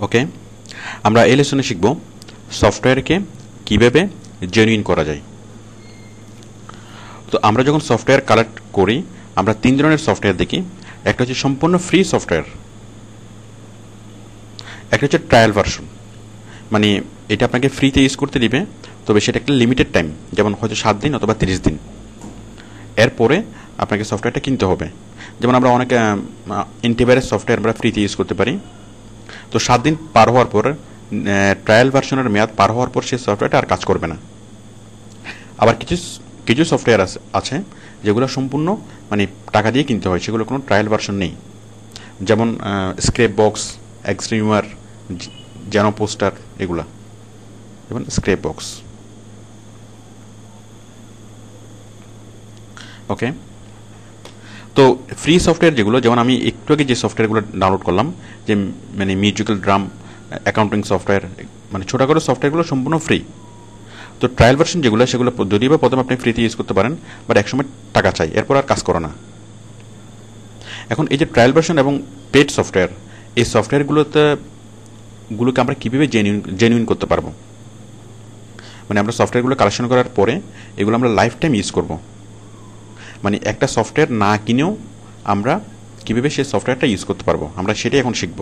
ওকে, আমরা এই লেসনে শিখব সফটওয়্যারকে কীভাবে জেনুইন করা যায়। তো আমরা যখন সফটওয়্যার কালেক্ট করি আমরা 3 ধরনের সফটওয়্যার দেখি। একটা হচ্ছে সম্পূর্ণ ফ্রি সফটওয়্যার, একটা হচ্ছে ট্রায়াল ভার্সন, মানে এটা আপনাকে ফ্রিতে ইউজ করতে দিবে, তবে সেটা একটা লিমিটেড টাইম, যেমন হয়তো 7 দিন অথবা 30 দিন। এরপরে আপনাকে সফটওয়্যারটা কিনতে হবে। যেমন আমরা অনেক অ্যান্টিভাইরাস সফটওয়্যার আমরা ফ্রিতে ইউজ করতে পারি। তো 7 দিন পার হওয়ার পর ট্রায়াল ভার্সনের মেয়াদ পার হওয়ার পর সেই সফটওয়্যারটা আর কাজ করবে না। আবার কিছু সফটওয়্যার আছে যেগুলো সম্পূর্ণ মানে টাকা দিয়ে কিনতে হয়, সেগুলো কোনো ট্রায়াল ভার্সন নেই। যেমন স্ক্র্যাপ বক্স, এক্সট্রিমার, জ্যানো পোস্টার, এগুলা। যেমন স্ক্র্যাপ বক্স। ওকে, তো ফ্রি সফটওয়্যার যেগুলো, যেমন আমি একটু আগে যে সফটওয়্যারগুলো ডাউনলোড করলাম, যে মানে মিউজিক্যাল ড্রাম, অ্যাকাউন্টিং সফটওয়্যার, মানে ছোটোখাটো সফটওয়্যারগুলো সম্পূর্ণ ফ্রি। তো ট্রায়াল ভার্সন যেগুলো, সেগুলো যদিও বা প্রথমে আপনি ফ্রিতে ইউজ করতে পারেন, বাট একসময় টাকা চাই, এরপর আর কাজ করে না। এখন এই যে ট্রায়াল ভার্সন এবং পেড সফটওয়্যার, এই সফটওয়্যারগুলোকে আমরা কীভাবে জেনুইন করতে পারবো, মানে আমরা সফটওয়্যারগুলো কালেকশন করার পরে এগুলো আমরা লাইফ টাইম ইউজ করব। মানে একটা সফটওয়্যার না কিনেও আমরা কীভাবে সেই সফটওয়্যারটা ইউজ করতে পারবো, আমরা সেটাই এখন শিখব।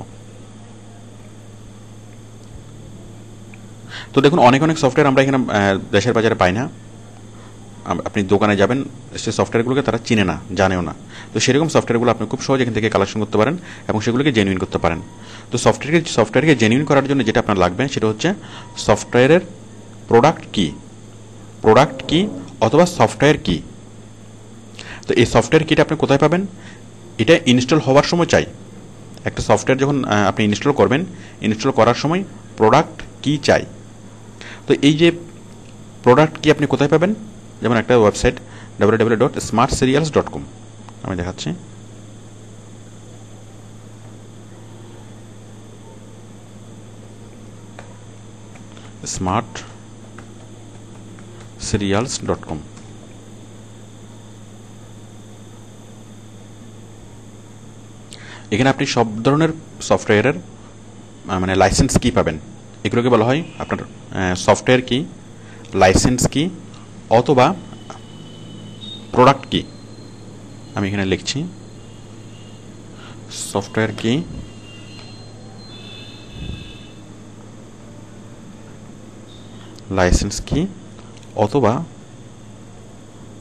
তো দেখুন, অনেক সফটওয়্যার আমরা এখানে দেশের বাজারে পাই না। আপনি দোকানে যাবেন, সে সফটওয়্যারগুলোকে তারা চিনে না, জানেও না। তো সেরকম সফটওয়্যারগুলো আপনি খুব সহজে এখান থেকে কালেকশন করতে পারেন এবং সেগুলোকে জেনুইন করতে পারেন। তো সফটওয়্যারকে জেনুইন করার জন্য যেটা আপনার লাগবে সেটা হচ্ছে সফটওয়্যারের প্রোডাক্ট কি অথবা সফটওয়্যার কি। তো এই সফটওয়্যার কিটা আপনি কোথায় পাবেন? এটা ইনস্টল হওয়ার সময় চাই। একটা সফটওয়্যার যখন আপনি ইনস্টল করবেন, ইনস্টল করার সময় প্রোডাক্ট কি চাই। তো এই যে প্রোডাক্ট কি আপনি কোথায় পাবেন? যেমন একটা ওয়েবসাইট www.smartserials.com, আমি দেখাচ্ছি। smartserials.com। এখানে আপনি সব ধরনের সফটওয়্যারের মানে লাইসেন্স কি পাবেন। এগুলোকে বলা হয় আপনার সফটওয়্যার কি, লাইসেন্স কি অথবা প্রোডাক্ট কি। আমি এখানে লিখছি সফটওয়্যার কি, লাইসেন্স কি অথবা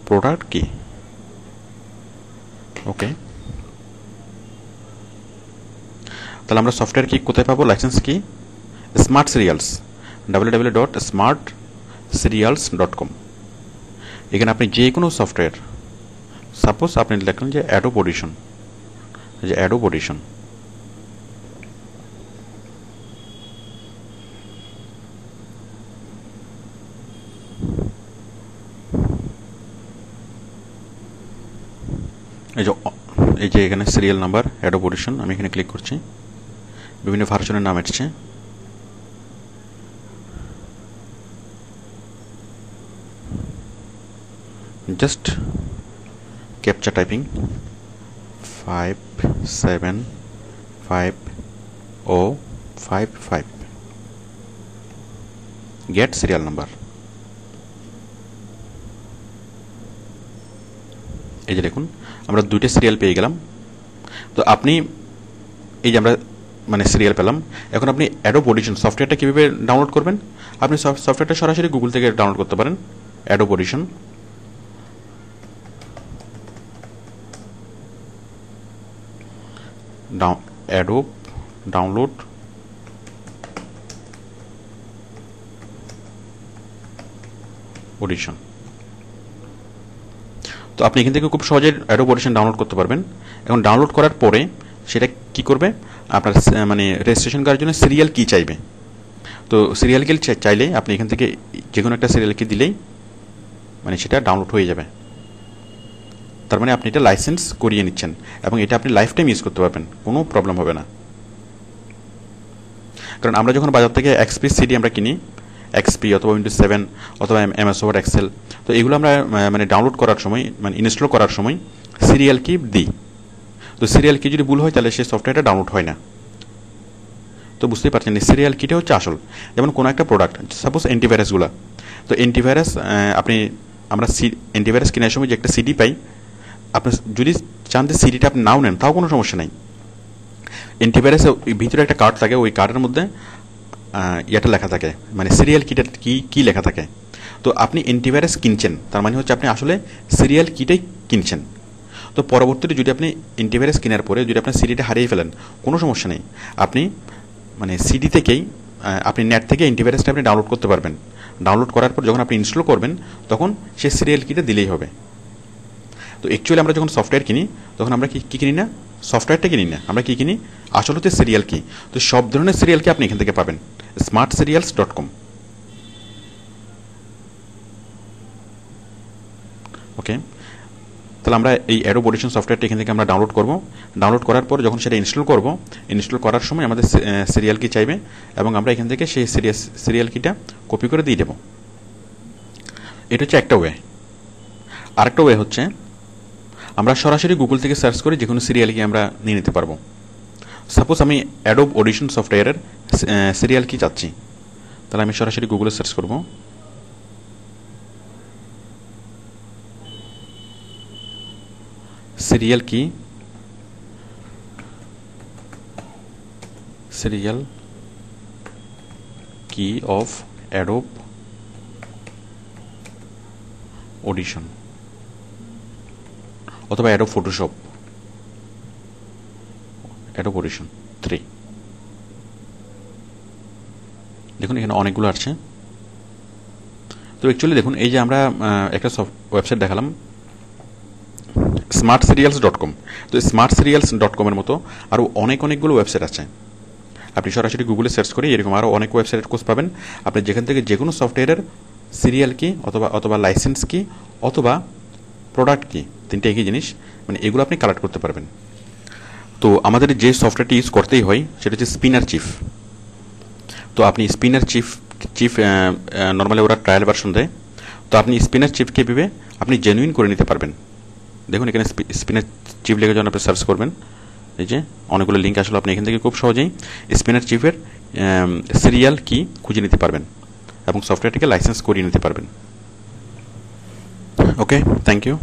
প্রোডাক্ট কি। ওকে, তাহলে আমরা সফটওয়্যার কি কোথায় পাবো, লাইসেন্স কি? Smart serials, www.smartserials.com। এখানে আপনি যে কোনো সফটওয়্যার, সাপোজ আপনি লিখলেন যে অ্যাডোব অডিশন, যে অ্যাডোব অডিশন, এই যে এখানে সিরিয়াল নাম্বার অ্যাডোব অডিশন, আমি এখানে ক্লিক করছি, বিভিন্ন ভার্সনের নাম এসছে। Just captcha typing 575055, get serial number. এই যে দেখুন, আমরা 2টা সিরিয়াল পেয়ে গেলাম। তো আপনি এই যে আমরা মানে সিরিয়াল পেলাম, এখন আপনি অ্যাডোব অডিশন সফটওয়্যারটা কীভাবে ডাউনলোড করবেন? আপনি সফটওয়্যারটা সরাসরি গুগল থেকে ডাউনলোড করতে পারেন। Adobe audition, Adobe download audition. তো আপনি এখান থেকে খুব সহজে অ্যাডোব অডিশন ডাউনলোড করতে পারবেন। এখন ডাউনলোড করার পরে সেটা কি করবে, আপনার মানে রেজিস্ট্রেশন করার জন্য সিরিয়াল কি চাইবে। তো সিরিয়াল কি চাইলে আপনি এখান থেকে যে কোনো একটা সিরিয়াল কি দিলেই মানে সেটা ডাউনলোড হয়ে যাবে। তার মানে আপনি এটা লাইসেন্স করিয়ে নিচ্ছেন এবং এটা আপনি লাইফ টাইম ইউজ করতে পারবেন, কোনো প্রবলেম হবে না। কারণ আমরা যখন বাজার থেকে এক্সপি সিডি আমরা কিনি, এক্সপি অথবা উইন্ডোজ 7 অথবা MS ওয়ার্ড এক্সেল, তো এগুলো আমরা মানে ডাউনলোড করার সময় মানে ইনস্টল করার সময় সিরিয়াল কি দিই। তো সিরিয়াল কি যদি ভুল হয় তাহলে সেই সফটওয়্যারটা ডাউনলোড হয় না। তো বুঝতেই পারছেন সিরিয়াল কিটা হচ্ছে আসল। যেমন কোনো একটা প্রোডাক্ট, সাপোজ অ্যান্টিভাইরাসগুলো, তো অ্যান্টিভাইরাস আমরা অ্যান্টিভাইরাস কেনার সময় যে একটা সিডি পাই, আপনি যদি চান যে সিডিটা আপনি নাও নেন তাও কোনো সমস্যা নাই। অ্যান্টিভাইরাসের ভিতরে একটা কার্ড থাকে, ওই কার্ডের মধ্যে ইয়েটা লেখা থাকে, মানে সিরিয়াল কিটা কি লেখা থাকে। তো আপনি অ্যান্টিভাইরাস কিনছেন, তার মানে হচ্ছে আপনি আসলে সিরিয়াল কিটাই কিনছেন। তো পরবর্তীতে যদি আপনি অ্যান্টিভাইরাস কেনার পরে যদি আপনার সিডিটা হারিয়ে ফেলেন, কোনো সমস্যা নেই, আপনি মানে সিডি থেকেই আপনি নেট থেকে অ্যান্টিভাইরাসটা আপনি ডাউনলোড করতে পারবেন। ডাউনলোড করার পর যখন আপনি ইনস্টল করবেন তখন সেই সিরিয়াল কিটা দিলেই হবে। তো অ্যাকচুয়ালি আমরা যখন সফটওয়্যার কিনি তখন আমরা কি কিনি না, সফটওয়্যারটা কিনি না, আমরা কি কিনি, আসলে হচ্ছে সিরিয়াল কি। তো সব ধরনের সিরিয়াল কি আপনি এখান থেকে পাবেন smartserials.com। ওকে, তাহলে আমরা এই অ্যাডোব অডিশন সফটওয়্যারটা এখান থেকে আমরা ডাউনলোড করব। ডাউনলোড করার পর যখন সেটা ইনস্টল করব, ইনস্টল করার সময় আমাদের সিরিয়াল কি চাইবে এবং আমরা এখান থেকে সেই সিরিয়াল কিটা কপি করে দিয়ে দেবো। এটা হচ্ছে একটা ওয়ে। আরেকটা ওয়ে হচ্ছে আমরা সরাসরি গুগল থেকে সার্চ করে যে কোনো সিরিয়াল কি আমরা নিয়ে নিতে পারবো। সাপোজ আমি অ্যাডোব অডিশন সফটওয়্যারের সিরিয়াল কি চাচ্ছি, তাহলে আমি সরাসরি গুগলে সার্চ করব। সিরিয়াল কি অফ অ্যাডোব অডিশন অথবা অ্যাডোব ফটোশপ, অ্যাডোব অডিশন 3। দেখুন এখানে অনেকগুলো আসছে। তো অ্যাকচুয়ালি দেখুন এই যে আমরা একটা ওয়েবসাইট দেখালাম smartserials.com। তো smartserials.com এর মতো আরও অনেকগুলো ওয়েবসাইট আছে। আপনি সরাসরি গুগলে সার্চ করে এরকম আরও অনেক ওয়েবসাইটের খোঁজ পাবেন। আপনি যেখান থেকে যে কোনো সফটওয়্যারের সিরিয়াল কি অথবা লাইসেন্স কি অথবা প্রোডাক্ট কি, তিনটে একই জিনিস, মানে এগুলো আপনি কালেক্ট করতে পারবেন। তো আমাদের যে সফটওয়্যারটি ইউজ করতেই হয় সেটা হচ্ছে স্পিনার চিফ। তো আপনি স্পিনার চিফ নর্মালি ওরা ট্রায়াল ভার্সন দেয়, তো আপনি স্পিনার চিফকে ভেবে আপনি জেনুইন করে নিতে পারবেন। দেখুন এখানে স্পিনার চিফ লিখে যখন আপনি সার্চ করবেন, এই যে অনেকগুলো লিঙ্ক আসলে আপনি এখান থেকে খুব সহজেই স্পিনার চিফের সিরিয়াল কি খুঁজে নিতে পারবেন এবং সফটওয়্যারটিকে লাইসেন্স করিয়ে নিতে পারবেন। ওকে, থ্যাংক ইউ।